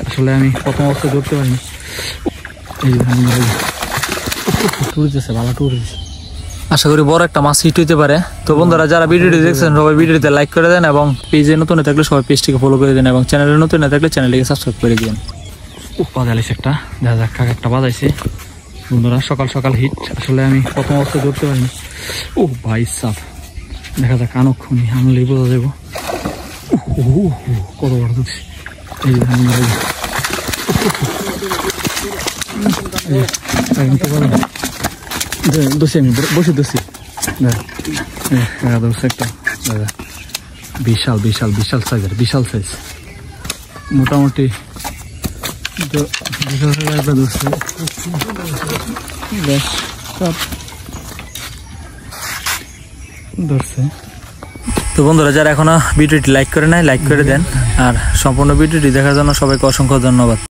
আসলে আমি প্রথম অবস্থায় ধরতে পারিনি। এই টুরিতেছে, ভালো টুরিতেছে। আশা করি বড় একটা মাছ হিট হইতে পারে। তো বন্ধুরা যারা ভিডিওটি দেখছেন সবাই ভিডিওতে লাইক করে দেন এবং পেজে নতুন থাকলে সবাই পেজটিকে ফলো করে দেন এবং চ্যানেলে নতুন না থাকলে চ্যানেলটিকে সাবস্ক্রাইব করে দিন। বাজাইছে একটা, দেখা যাক কাক একটা বাজাইছে বন্ধুরা। সকাল সকাল হিট, আসলে আমি প্রথম অবস্থায় ধরতে পারিনি। ও ভাই সাপ, দেখা যাক আনক্ষণি আনলেই বোঝা যাবো। কত বড় ধরছি। দোষী আমি বসে দোষী একটা বিশাল বিশাল বিশাল সাইজের, বিশাল সাইজ মোটামুটি ধরছে। তো বন্ধুরা যারা এখনো ভিডিওটি লাইক করে নাই লাইক করে দেন, আর সম্পূর্ণ ভিডিওটি দেখার জন্য সবাইকে অসংখ্য ধন্যবাদ।